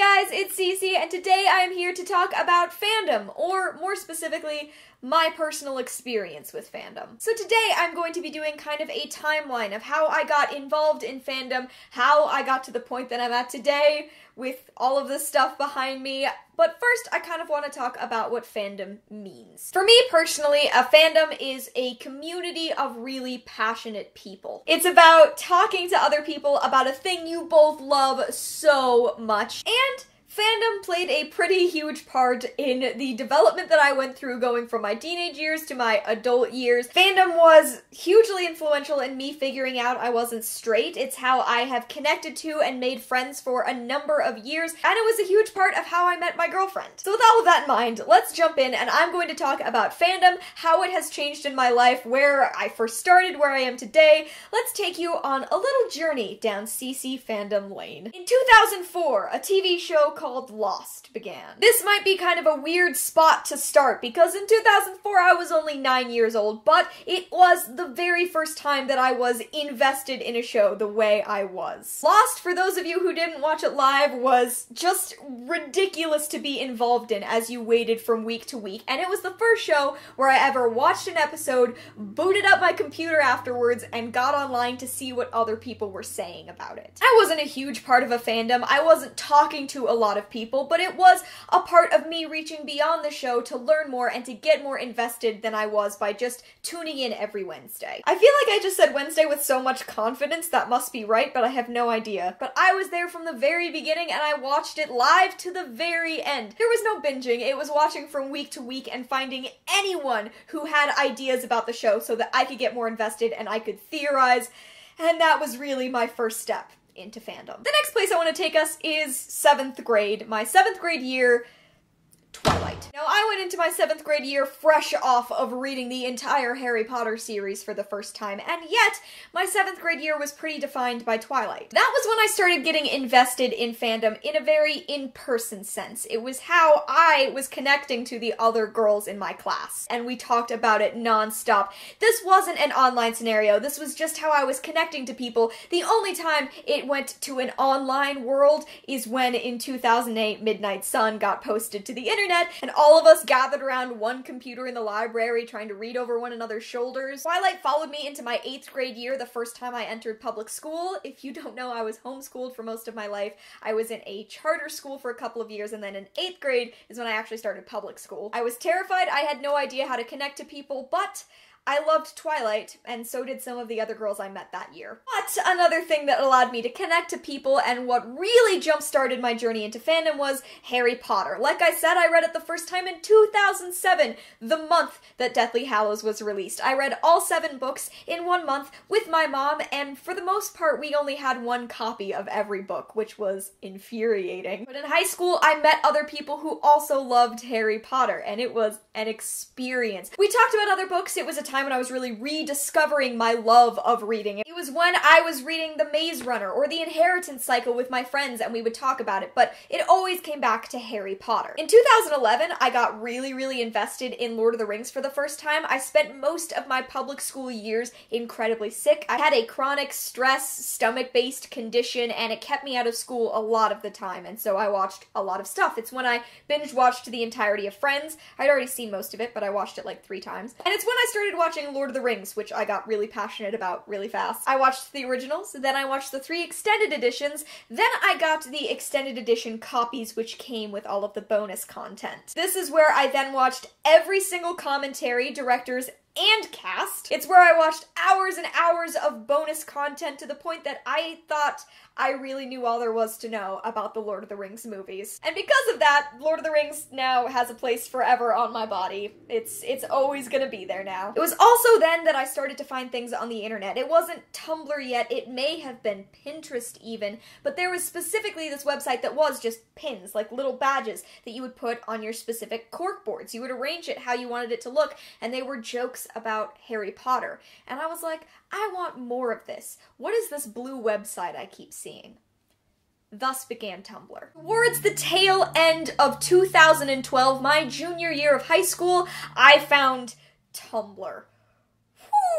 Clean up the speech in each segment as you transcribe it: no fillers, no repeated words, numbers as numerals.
Hi guys, it's Cece, and today I am here to talk about fandom, or more specifically, my personal experience with fandom. So today I'm going to be doing kind of a timeline of how I got involved in fandom, how I got to the point that I'm at today, with all of this stuff behind me. But first, I kind of want to talk about what fandom means. For me personally, a fandom is a community of really passionate people. It's about talking to other people about a thing you both love so much, and fandom played a pretty huge part in the development that I went through going from my teenage years to my adult years. Fandom was hugely influential in me figuring out I wasn't straight. It's how I have connected to and made friends for a number of years, and it was a huge part of how I met my girlfriend. So with all of that in mind, let's jump in, and I'm going to talk about fandom, how it has changed in my life, where I first started, where I am today. Let's take you on a little journey down CC fandom lane. In 2004, a TV show called Lost began. This might be kind of a weird spot to start because in 2004 I was only 9 years old, but it was the very first time that I was invested in a show the way I was. Lost, for those of you who didn't watch it live, was just ridiculous to be involved in as you waited from week to week, and it was the first show where I ever watched an episode, booted up my computer afterwards, and got online to see what other people were saying about it. I wasn't a huge part of a fandom, I wasn't talking to a lot of people, but it was a part of me reaching beyond the show to learn more and to get more invested than I was by just tuning in every Wednesday. I feel like I just said Wednesday with so much confidence that must be right, but I have no idea. But I was there from the very beginning and I watched it live to the very end. There was no binging, it was watching from week to week and finding anyone who had ideas about the show so that I could get more invested and I could theorize, and that was really my first step into fandom. The next place I want to take us is 7th grade. My 7th grade year, Twilight. Now, I went into my 7th grade year fresh off of reading the entire Harry Potter series for the first time, and yet, my 7th grade year was pretty defined by Twilight. That was when I started getting invested in fandom in a very in-person sense. It was how I was connecting to the other girls in my class, and we talked about it non-stop. This wasn't an online scenario, this was just how I was connecting to people. The only time it went to an online world is when in 2008 Midnight Sun got posted to the internet, and all of us gathered around one computer in the library trying to read over one another's shoulders. Twilight followed me into my 8th grade year, the first time I entered public school. If you don't know, I was homeschooled for most of my life. I was in a charter school for a couple of years, and then in 8th grade is when I actually started public school. I was terrified, I had no idea how to connect to people, but I loved Twilight, and so did some of the other girls I met that year. But another thing that allowed me to connect to people and what really jump-started my journey into fandom was Harry Potter. Like I said, I read it the first time in 2007, the month that Deathly Hallows was released. I read all 7 books in 1 month with my mom, and for the most part, we only had 1 copy of every book, which was infuriating. But in high school, I met other people who also loved Harry Potter, and it was an experience. We talked about other books. It was a time when I was really rediscovering my love of reading. It was when I was reading The Maze Runner or The Inheritance Cycle with my friends and we would talk about it, but it always came back to Harry Potter. In 2011, I got really invested in Lord of the Rings for the first time. I spent most of my public school years incredibly sick. I had a chronic stress, stomach-based condition, and it kept me out of school a lot of the time, and so I watched a lot of stuff. It's when I binge-watched the entirety of Friends. I'd already seen most of it, but I watched it like 3 times. And it's when I started watching Lord of the Rings, which I got really passionate about really fast. I watched the originals, then I watched the 3 extended editions, then I got the extended edition copies which came with all of the bonus content. This is where I then watched every single commentary, directors, and cast. It's where I watched hours and hours of bonus content to the point that I thought I really knew all there was to know about the Lord of the Rings movies. And because of that, Lord of the Rings now has a place forever on my body. It's always gonna be there now. It was also then that I started to find things on the internet. It wasn't Tumblr yet, it may have been Pinterest even, but there was specifically this website that was just pins, like little badges that you would put on your specific corkboards. You would arrange it how you wanted it to look, and they were jokes about Harry Potter. And I was like, I want more of this. What is this blue website I keep seeing? Thus began Tumblr. Towards the tail end of 2012, my junior year of high school, I found Tumblr.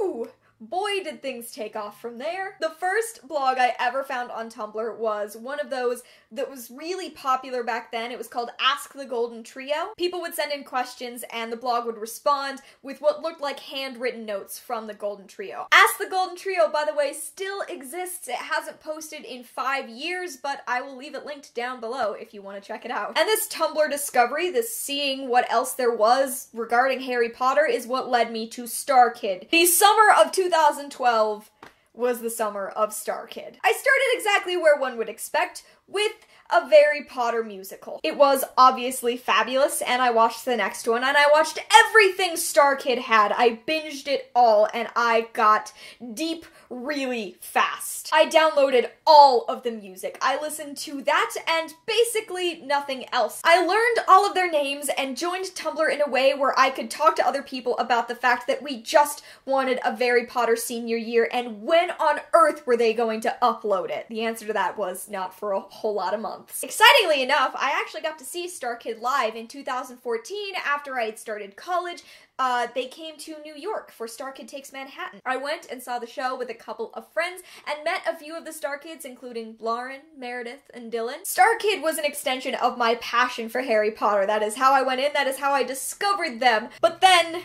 Whew! boy did things take off from there. The first blog I ever found on Tumblr was one of those that was really popular back then. It was called Ask the Golden Trio. People would send in questions and the blog would respond with what looked like handwritten notes from the Golden Trio. Ask the Golden Trio, by the way, still exists. It hasn't posted in 5 years, but I will leave it linked down below if you want to check it out. And this Tumblr discovery, this seeing what else there was regarding Harry Potter, is what led me to Star Kid. The summer of 2012 was the summer of Star Kid. I started exactly where one would expect, with a Harry Potter musical. It was obviously fabulous, and I watched the next one, and I watched everything Star Kid had. I binged it all, and I got deep really fast. I downloaded all of the music. I listened to that and basically nothing else. I learned all of their names and joined Tumblr in a way where I could talk to other people about the fact that we just wanted a Harry Potter senior year, and when on earth were they going to upload it? The answer to that was not for a whole lot of months. Excitingly enough, I actually got to see Star Kid live in 2014 after I had started college. They came to New York for Star Kid Takes Manhattan. I went and saw the show with a couple of friends and met a few of the Star Kids, including Lauren, Meredith, and Dylan. Star Kid was an extension of my passion for Harry Potter. That is how I went in, that is how I discovered them. But then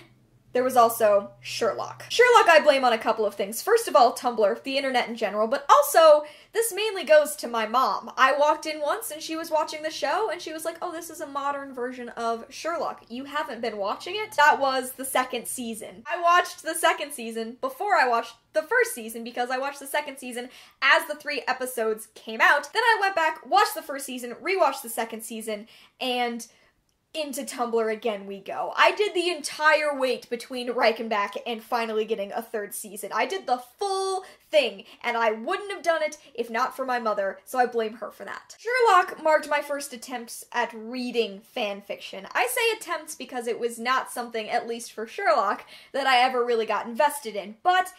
there was also Sherlock. Sherlock I blame on a couple of things. First of all, Tumblr, the internet in general, but also this mainly goes to my mom. I walked in once and she was watching the show and she was like, oh, this is a modern version of Sherlock. You haven't been watching it? That was the second season. I watched the second season before I watched the first season because I watched the second season as the 3 episodes came out. Then I went back, watched the first season, rewatched the second season, and into Tumblr again we go. I did the entire wait between Reichenbach and finally getting a 3rd season. I did the full thing, and I wouldn't have done it if not for my mother, so I blame her for that. Sherlock marked my first attempts at reading fanfiction. I say attempts because it was not something, at least for Sherlock, that I ever really got invested in, but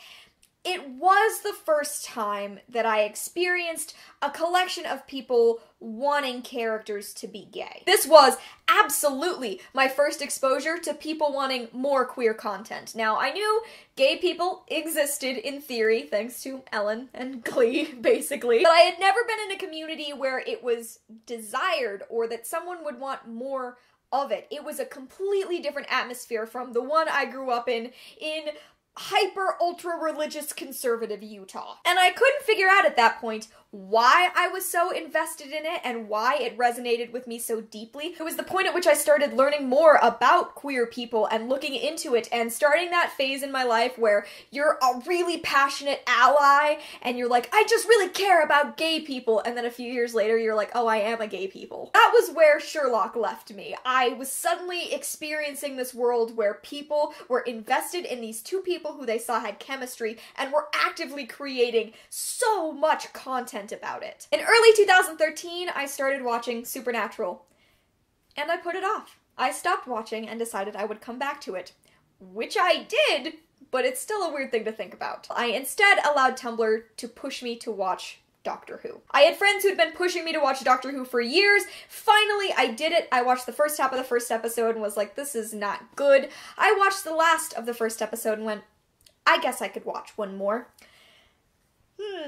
it was the first time that I experienced a collection of people wanting characters to be gay. This was absolutely my first exposure to people wanting more queer content. Now, I knew gay people existed in theory, thanks to Ellen and Glee, basically, but I had never been in a community where it was desired or that someone would want more of it. It was a completely different atmosphere from the one I grew up in hyper-ultra-religious conservative Utah. And I couldn't figure out at that point why I was so invested in it and why it resonated with me so deeply. It was the point at which I started learning more about queer people and looking into it and starting that phase in my life where you're a really passionate ally and you're like, I just really care about gay people, and then a few years later you're like, oh, I am a gay people. That was where Sherlock left me. I was suddenly experiencing this world where people were invested in these 2 people who they saw had chemistry and were actively creating so much content about it. In early 2013, I started watching Supernatural, and I put it off. I stopped watching and decided I would come back to it, which I did, but it's still a weird thing to think about. I instead allowed Tumblr to push me to watch Doctor Who. I had friends who'd been pushing me to watch Doctor Who for years. Finally, I did it. I watched the first half of the first episode and was like, this is not good. I watched the last of the first episode and went, I guess I could watch one more.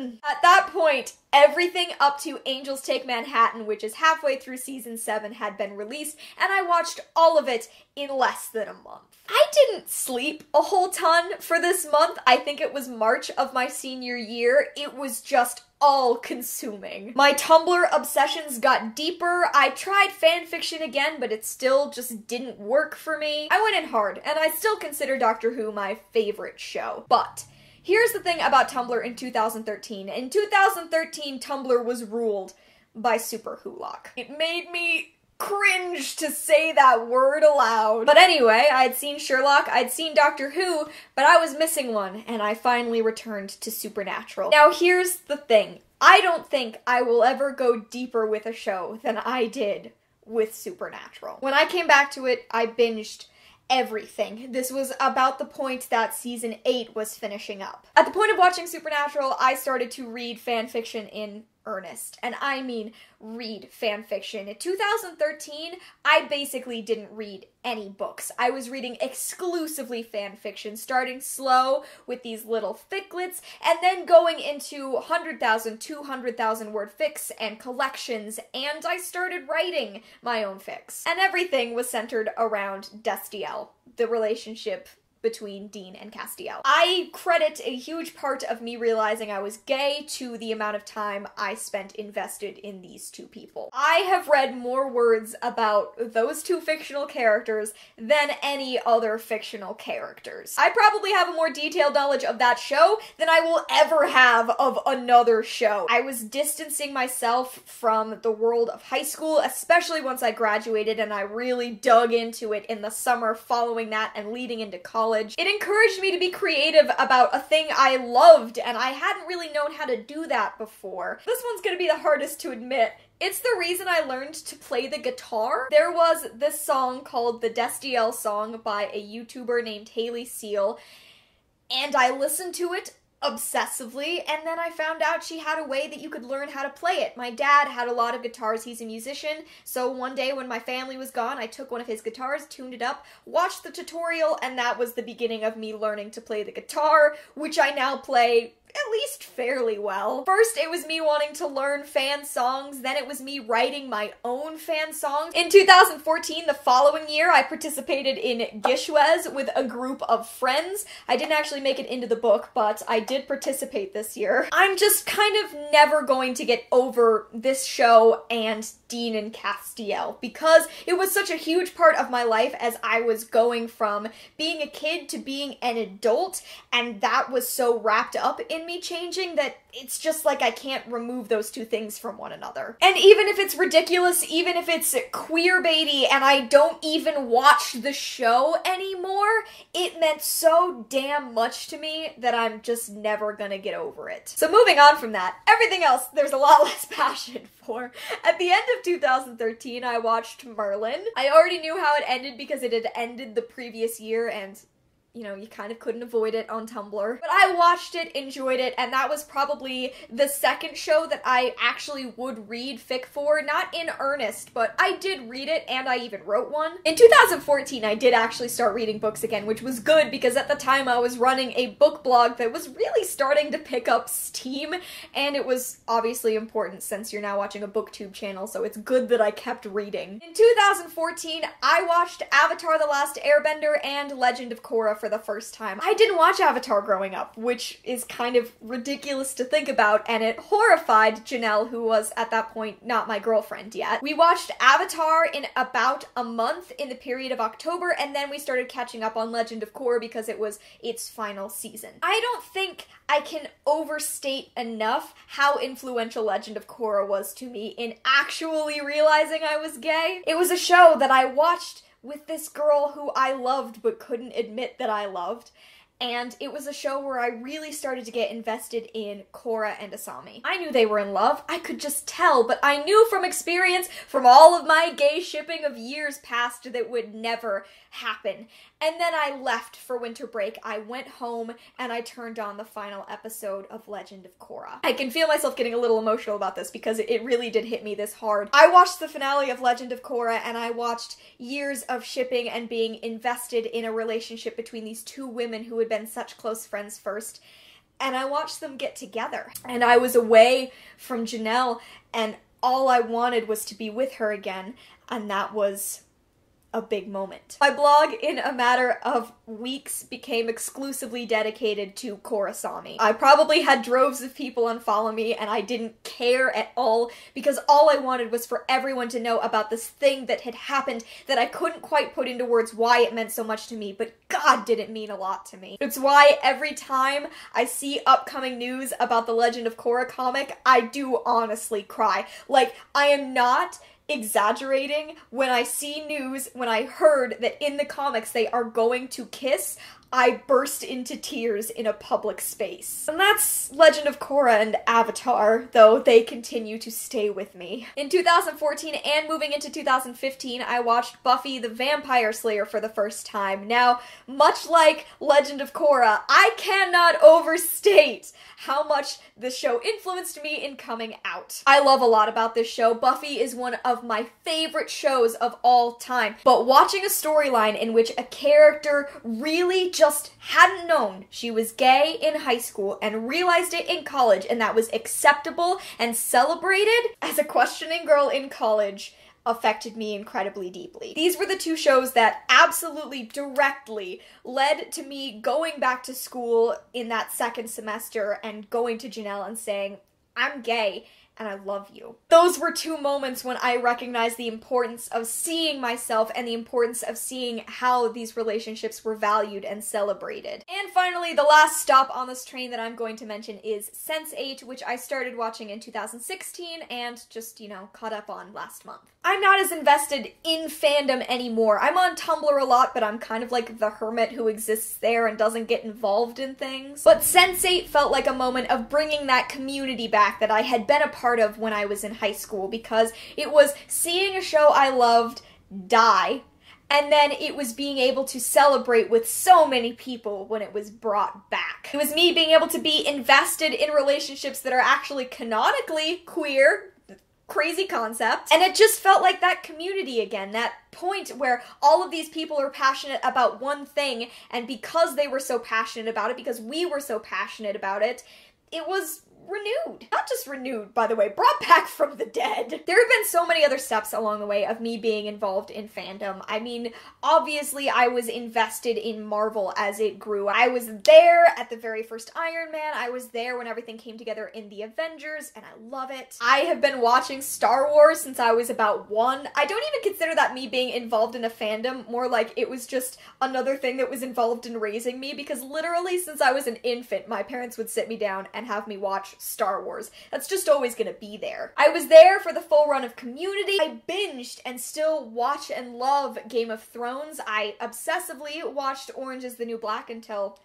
At that point, everything up to Angels Take Manhattan, which is halfway through season 7, had been released, and I watched all of it in less than a month. I didn't sleep a whole ton for this month. I think it was March of my senior year. It was just all-consuming. My Tumblr obsessions got deeper. I tried fanfiction again, but it still just didn't work for me. I went in hard, and I still consider Doctor Who my favorite show. But here's the thing about Tumblr in 2013. In 2013, Tumblr was ruled by Super Wholock. It made me cringe to say that word aloud. But anyway, I'd seen Sherlock, I'd seen Doctor Who, but I was missing one, and I finally returned to Supernatural. Now here's the thing. I don't think I will ever go deeper with a show than I did with Supernatural. When I came back to it, I binged everything. This was about the point that season 8 was finishing up. At the point of watching Supernatural, I started to read fanfiction in earnest. And I mean read fanfiction. In 2013, I basically didn't read any books. I was reading exclusively fanfiction, starting slow with these little ficlets, and then going into 100,000, 200,000 word fics and collections, and I started writing my own fics. And everything was centered around Destiel, the relationship between Dean and Castiel. I credit a huge part of me realizing I was gay to the amount of time I spent invested in these two people. I have read more words about those two fictional characters than any other fictional characters. I probably have a more detailed knowledge of that show than I will ever have of another show. I was distancing myself from the world of high school, especially once I graduated, and I really dug into it in the summer following that and leading into college. It encouraged me to be creative about a thing I loved, and I hadn't really known how to do that before. This one's gonna be the hardest to admit. It's the reason I learned to play the guitar. There was this song called the Destiel Song by a YouTuber named Haley Seal, and I listened to it obsessively, and then I found out she had a way that you could learn how to play it. My dad had a lot of guitars, he's a musician, so one day when my family was gone, I took one of his guitars, tuned it up, watched the tutorial, and that was the beginning of me learning to play the guitar, which I now play at least fairly well. First, it was me wanting to learn fan songs, then it was me writing my own fan songs. In 2014, the following year, I participated in Gishwez with a group of friends. I didn't actually make it into the book, but I did participate this year. I'm just kind of never going to get over this show and Dean and Castiel, because it was such a huge part of my life as I was going from being a kid to being an adult, and that was so wrapped up in me changing that it's just like I can't remove those two things from one another. And even if it's ridiculous, even if it's queerbaity and I don't even watch the show anymore, it meant so damn much to me that I'm just never gonna get over it. So moving on from that, everything else there's a lot less passion for. At the end of 2013, I watched Merlin. I already knew how it ended because it had ended the previous year, and you know, you kind of couldn't avoid it on Tumblr. But I watched it, enjoyed it, and that was probably the second show that I actually would read fic for. Not in earnest, but I did read it, and I even wrote one. In 2014, I did actually start reading books again, which was good because at the time I was running a book blog that was really starting to pick up steam, and it was obviously important since you're now watching a booktube channel, so it's good that I kept reading. In 2014, I watched Avatar: The Last Airbender and Legend of Korra for the first time. I didn't watch Avatar growing up, which is kind of ridiculous to think about, and it horrified Janelle, who was at that point not my girlfriend yet. We watched Avatar in about a month in the period of October, and then we started catching up on Legend of Korra because it was its final season. I don't think I can overstate enough how influential Legend of Korra was to me in actually realizing I was gay. It was a show that I watched with this girl who I loved but couldn't admit that I loved, and it was a show where I really started to get invested in Korra and Asami. I knew they were in love, I could just tell, but I knew from experience, from all of my gay shipping of years past, that it would never happen. And then I left for winter break. I went home and I turned on the final episode of Legend of Korra. I can feel myself getting a little emotional about this because it really did hit me this hard. I watched the finale of Legend of Korra, and I watched years of shipping and being invested in a relationship between these two women who had been such close friends first, and I watched them get together. And I was away from Janelle, and all I wanted was to be with her again, and that was a big moment. My blog, in a matter of weeks, became exclusively dedicated to Korrasami. I probably had droves of people unfollow me, and I didn't care at all, because all I wanted was for everyone to know about this thing that had happened that I couldn't quite put into words why it meant so much to me, but God did it mean a lot to me. It's why every time I see upcoming news about the Legend of Korra comic, I do honestly cry. Like, I am not exaggerating. When I see news, when I heard that in the comics they are going to kiss, I burst into tears in a public space. And that's Legend of Korra and Avatar, though they continue to stay with me. In 2014 and moving into 2015, I watched Buffy the Vampire Slayer for the first time. Now, much like Legend of Korra, I cannot overstate how much this show influenced me in coming out. I love a lot about this show. Buffy is one of my favorite shows of all time. But watching a storyline in which a character really just hadn't known she was gay in high school and realized it in college, and that was acceptable and celebrated as a questioning girl in college, affected me incredibly deeply. These were the two shows that absolutely directly led to me going back to school in that second semester and going to Janelle and saying, I'm gay and I love you. Those were two moments when I recognized the importance of seeing myself and the importance of seeing how these relationships were valued and celebrated. And finally, the last stop on this train that I'm going to mention is Sense8, which I started watching in 2016 and just, caught up on last month. I'm not as invested in fandom anymore. I'm on Tumblr a lot, but I'm kind of like the hermit who exists there and doesn't get involved in things. But Sense8 felt like a moment of bringing that community back that I had been a part of when I was in high school, because it was seeing a show I loved die, and then it was being able to celebrate with so many people when it was brought back. It was me being able to be invested in relationships that are actually canonically queer, crazy concept, and it just felt like that community again, that point where all of these people are passionate about one thing, and because they were so passionate about it, because we were so passionate about it, it was renewed. Not just renewed, by the way, brought back from the dead. There have been so many other steps along the way of me being involved in fandom. I mean, obviously I was invested in Marvel as it grew. I was there at the very first Iron Man. I was there when everything came together in the Avengers, and I love it. I have been watching Star Wars since I was about 1. I don't even consider that me being involved in a fandom, more like it was just another thing that was involved in raising me, because literally since I was an infant, my parents would sit me down and have me watch Star Wars. That's just always gonna be there. I was there for the full run of Community. I binged and still watch and love Game of Thrones. I obsessively watched Orange is the New Black until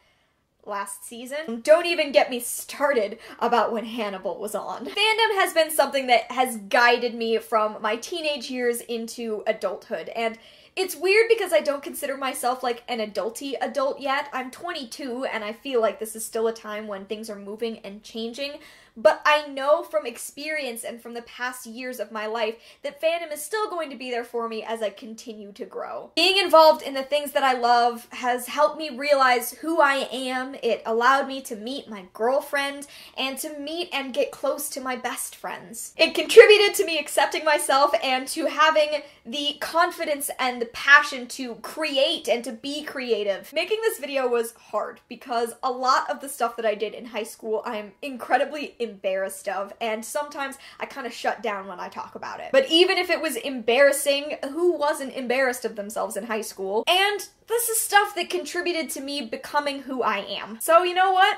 last season. Don't even get me started about when Hannibal was on. Fandom has been something that has guided me from my teenage years into adulthood, and it's weird because I don't consider myself like an adulty adult yet. I'm 22 and I feel like this is still a time when things are moving and changing, but I know from experience and from the past years of my life that fandom is still going to be there for me as I continue to grow. Being involved in the things that I love has helped me realize who I am. It allowed me to meet my girlfriend and to meet and get close to my best friends. It contributed to me accepting myself and to having the confidence and the passion to create and to be creative. Making this video was hard because a lot of the stuff that I did in high school I'm incredibly embarrassed of, and sometimes I kind of shut down when I talk about it. But even if it was embarrassing, who wasn't embarrassed of themselves in high school? And this is stuff that contributed to me becoming who I am. So you know what?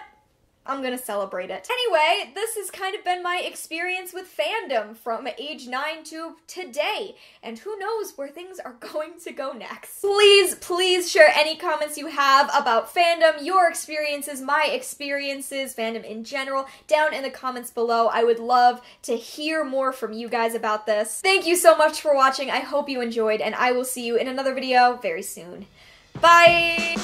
I'm gonna celebrate it. Anyway, this has kind of been my experience with fandom from age 9 to today, and who knows where things are going to go next. Please share any comments you have about fandom, your experiences, my experiences, fandom in general, down in the comments below. I would love to hear more from you guys about this. Thank you so much for watching. I hope you enjoyed, and I will see you in another video very soon. Bye!